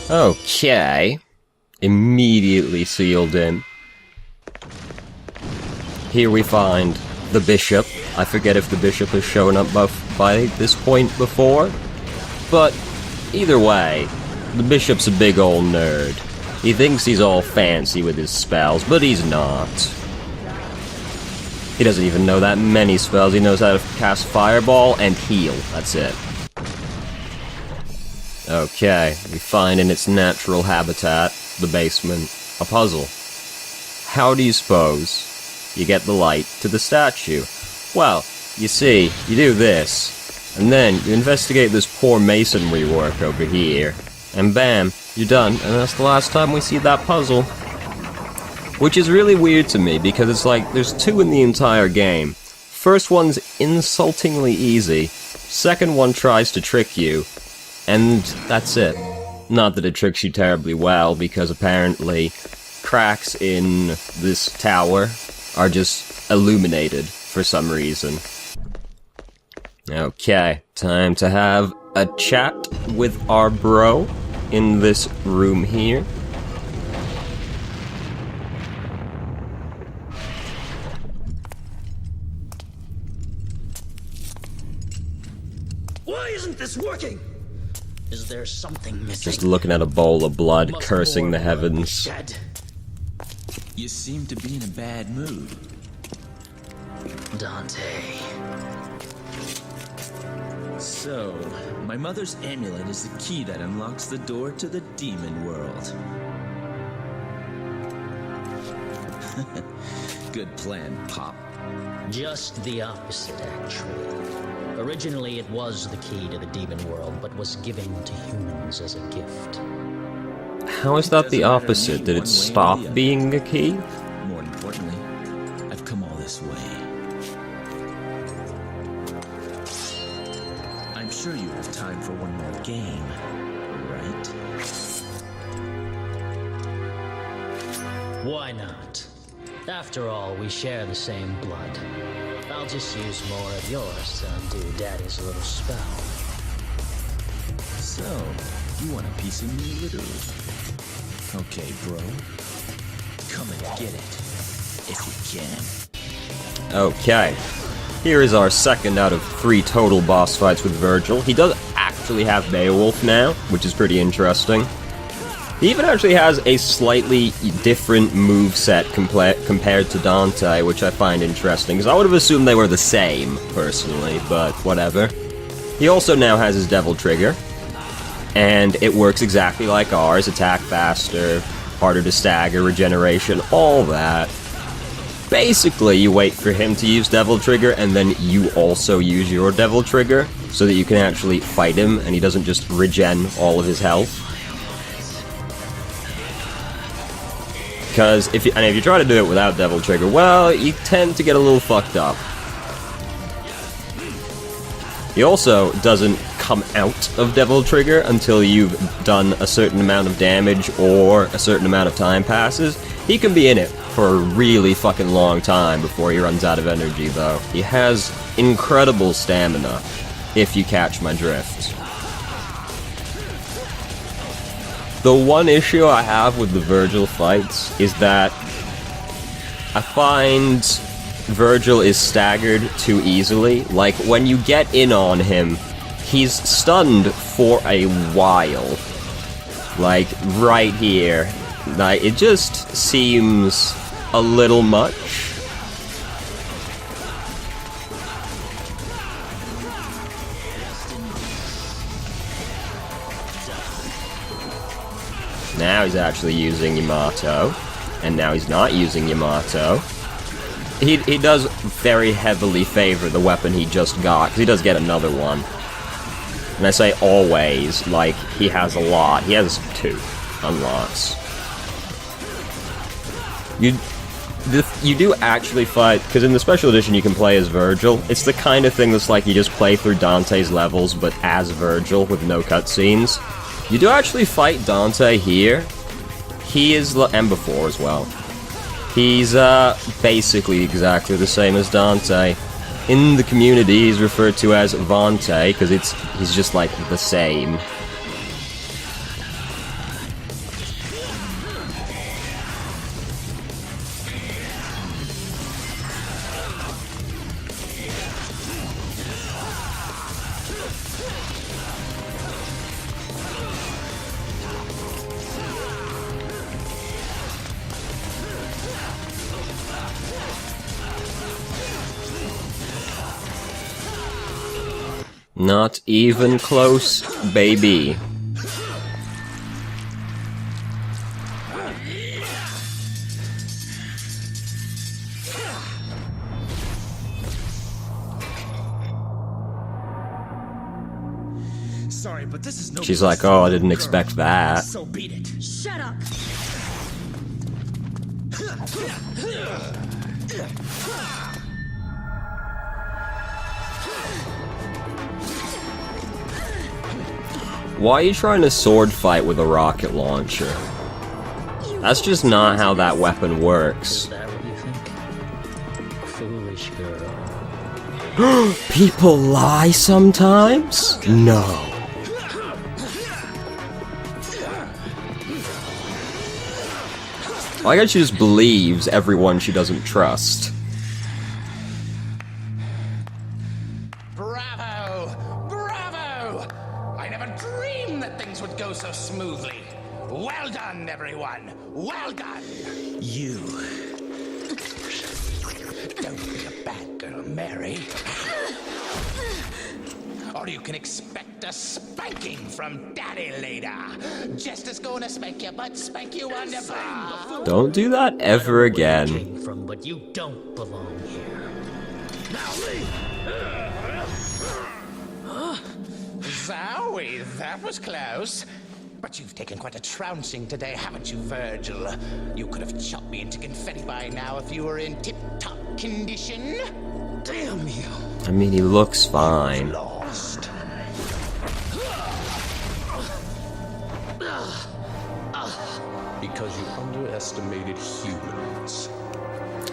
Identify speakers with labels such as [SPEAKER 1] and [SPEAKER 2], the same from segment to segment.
[SPEAKER 1] Okay. Immediately sealed in. Here we find the bishop. I forget if the bishop has shown up by this point before. But either way, the bishop's a big old nerd. He thinks he's all fancy with his spells, but he's not. He doesn't even know that many spells. He knows how to cast Fireball and heal. That's it. Okay, we find in its natural habitat, the basement, a puzzle. How do you suppose you get the light to the statue? Well, you see, you do this, and then you investigate this poor masonry work over here, and bam, you're done, and that's the last time we see that puzzle. Which is really weird to me, because it's like, there's two in the entire game. First one's insultingly easy, second one tries to trick you, and that's it. Not that it tricks you terribly well, because apparently cracks in this tower are just illuminated for some reason. Okay, time to have a chat with our bro in this room here.
[SPEAKER 2] Why isn't this working? Is there something missing?
[SPEAKER 1] Just looking at a bowl of blood, cursing the heavens.
[SPEAKER 3] You seem to be in a bad mood.
[SPEAKER 2] Dante.
[SPEAKER 3] So, my mother's amulet is the key that unlocks the door to the demon world. Good plan, Pop.
[SPEAKER 2] Just the opposite, actually. Originally, it was the key to the demon world, but was given to humans as a gift.
[SPEAKER 1] How is that the opposite? Did it stop being a key?
[SPEAKER 3] More importantly, I've come all this way. I'm sure you have time for one more game, right?
[SPEAKER 2] Why not? After all, we share the same blood. I'll just use more of yours to undo Daddy's little spell.
[SPEAKER 3] So, you want a piece of me, literally? Okay, bro. Come and get it, if you can.
[SPEAKER 1] Okay. Here is our second out of 3 total boss fights with Virgil. He does actually have Beowulf now, which is pretty interesting. He even actually has a slightly different moveset compared to Dante, which I find interesting, because I would have assumed they were the same, personally, but whatever. He also now has his Devil Trigger, and it works exactly like ours: attack faster, harder to stagger, regeneration, all that. Basically, you wait for him to use Devil Trigger, and then you also use your Devil Trigger, so that you can actually fight him, and he doesn't just regen all of his health. Because if you try to do it without Devil Trigger, well, you tend to get a little fucked up. He also doesn't come out of Devil Trigger until you've done a certain amount of damage or a certain amount of time passes. He can be in it for a really fucking long time before he runs out of energy, though. He has incredible stamina, if you catch my drift. The one issue I have with the Virgil fights is that I find Virgil is staggered too easily. Like, when you get in on him, he's stunned for a while. Like, right here. Like, it just seems a little much. Now he's actually using Yamato, and now he's not using Yamato. He does very heavily favor the weapon he just got, because he does get another one. And I say always, like, he has a lot. He has 2 unlocks. You do actually fight, because in the special edition you can play as Virgil. It's the kind of thing that's like you just play through Dante's levels, but as Virgil with no cutscenes. You do actually fight Dante here. He is, and before as well. He's basically exactly the same as Dante. In the community, he's referred to as Vante, because he's just like the same. Not even close, baby.
[SPEAKER 3] Sorry, but this is no.
[SPEAKER 1] She's like, oh, I didn't expect that.
[SPEAKER 3] So beat it.
[SPEAKER 4] Shut up!
[SPEAKER 1] Why are you trying to sword fight with a rocket launcher? That's just not how that weapon
[SPEAKER 2] Is
[SPEAKER 1] works.
[SPEAKER 2] that what you think? Foolish girl.
[SPEAKER 1] People lie sometimes? No. I guess she just believes everyone she doesn't trust.
[SPEAKER 5] Bravo! Bravo! I never dreamed that things would go so smoothly. Well done, everyone. Well done.
[SPEAKER 3] You.
[SPEAKER 5] Don't be a bad girl, Mary. Or you can expect a spanking from Daddy later. Just as gonna spank you, but spank you on the bar.
[SPEAKER 1] Don't do that ever again.
[SPEAKER 2] Came from, but you don't belong here.
[SPEAKER 5] Zowie, that was close. But you've taken quite a trouncing today, haven't you, Virgil? You could have chopped me into confetti by now if you were in tip-top condition. Damn you.
[SPEAKER 1] I mean, he looks fine.
[SPEAKER 5] Lost.
[SPEAKER 6] Because you underestimated humans.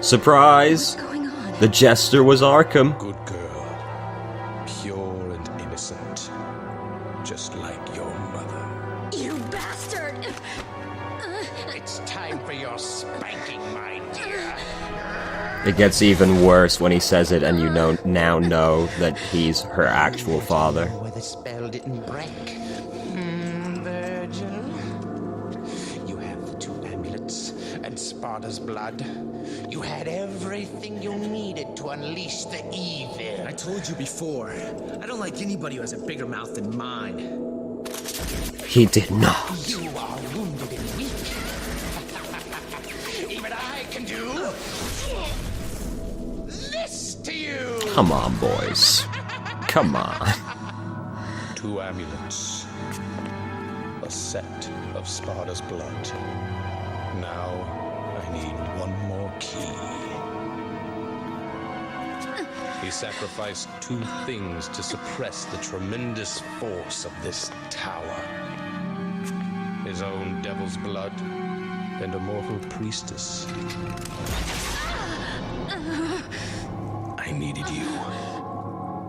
[SPEAKER 1] Surprise!
[SPEAKER 4] What's going on?
[SPEAKER 1] The jester was Arkham.
[SPEAKER 6] Good girl. Pure and innocent. Just like your mother.
[SPEAKER 4] You bastard!
[SPEAKER 5] It's time for your spanking, my dear.
[SPEAKER 1] It gets even worse when he says it and you now know that he's her actual father.
[SPEAKER 5] Where the spell didn't break. Virgil? You have the 2 amulets and Sparta's blood. You had everything you needed to unleash the evil.
[SPEAKER 3] I told you before. I don't like anybody who has a bigger mouth than mine.
[SPEAKER 1] He did not.
[SPEAKER 5] You are wounded and weak. Even I can do this to you.
[SPEAKER 1] Come on, boys. Come on.
[SPEAKER 6] 2 amulets. A set of Sparta's blood. Now, I need one more key. He sacrificed 2 things to suppress the tremendous force of this tower. His own devil's blood and a mortal priestess. I needed you,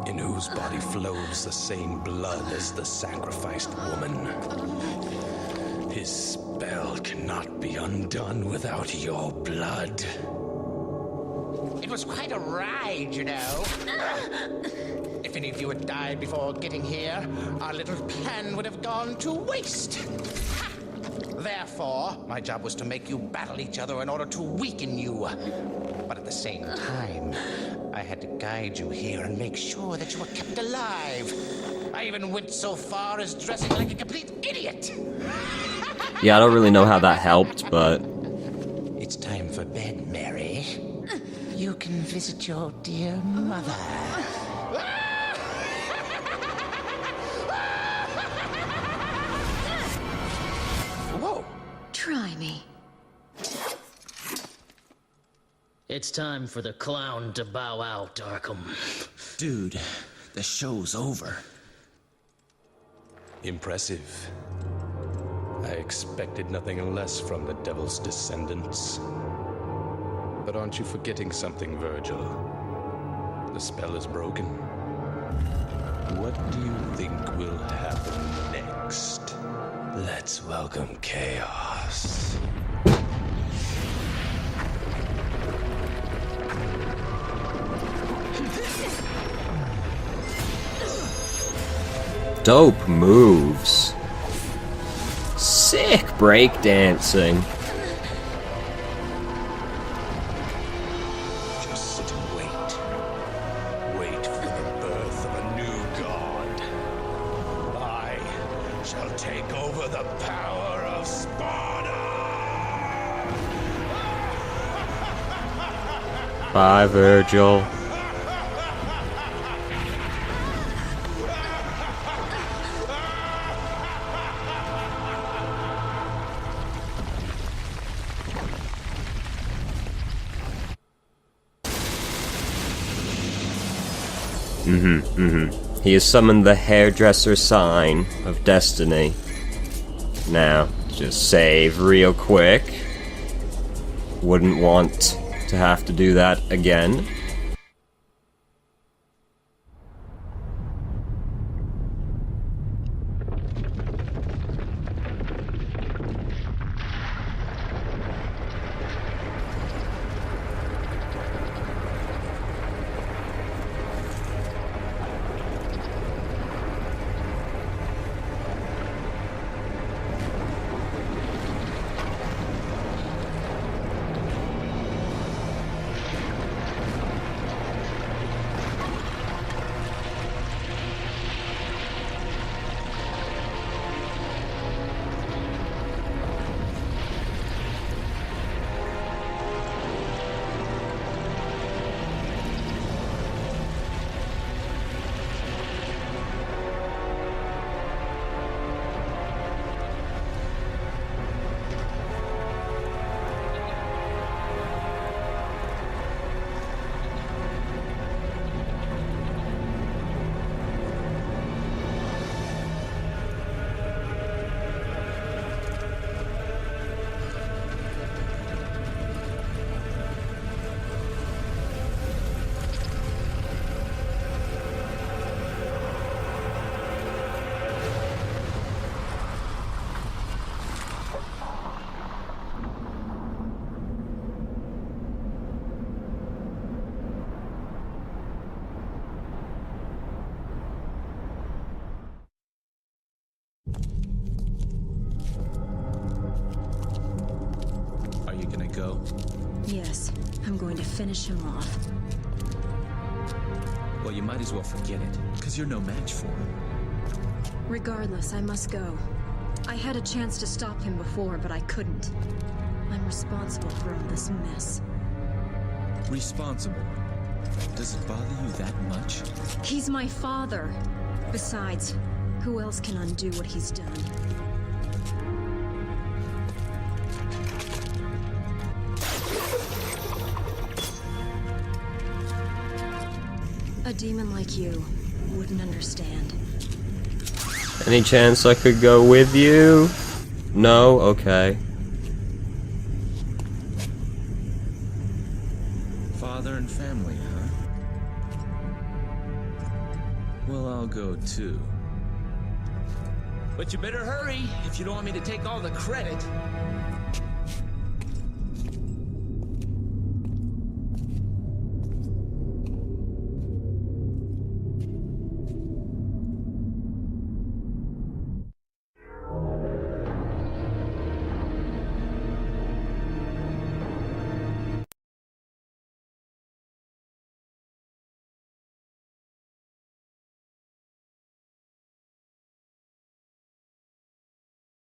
[SPEAKER 6] in whose body flows the same blood as the sacrificed woman. His spell cannot be undone without your blood.
[SPEAKER 5] It was quite a ride, you know. If any of you had died before getting here, our little plan would have gone to waste. Therefore, my job was to make you battle each other in order to weaken you. But at the same time, I had to guide you here and make sure that you were kept alive. I even went so far as dressing like a complete idiot.
[SPEAKER 1] Yeah, I don't really know how that helped, but
[SPEAKER 5] It's time for bed, Mary. You can visit your dear mother. Whoa!
[SPEAKER 4] Try me.
[SPEAKER 2] It's time for the clown to bow out, Arkham.
[SPEAKER 3] Dude, the show's over.
[SPEAKER 6] Impressive. I expected nothing less from the Devil's descendants. But aren't you forgetting something, Virgil? The spell is broken. What do you think will happen next? Let's welcome chaos.
[SPEAKER 1] dope moves. Sick breakdancing.
[SPEAKER 6] Just sit and wait. Wait for the birth of a new god. take over the power of Sparta!
[SPEAKER 1] Bye, Virgil. He has summoned the hairdresser sign of destiny. Now, just save real quick. Wouldn't want to have to do that again.
[SPEAKER 3] Are you gonna go?
[SPEAKER 4] Yes, I'm going to finish him off.
[SPEAKER 3] Well, you might as well forget it, because you're no match for him.
[SPEAKER 4] Regardless, I must go. I had a chance to stop him before, but I couldn't. I'm responsible for all this mess.
[SPEAKER 3] Responsible? Does it bother you that much?
[SPEAKER 4] He's my father. Besides, who else can undo what he's done? A demon like you wouldn't understand.
[SPEAKER 1] Any chance I could go with you? No? Okay.
[SPEAKER 3] Father and family, huh? Well, I'll go too. But you better hurry if you don't want me to take all the credit.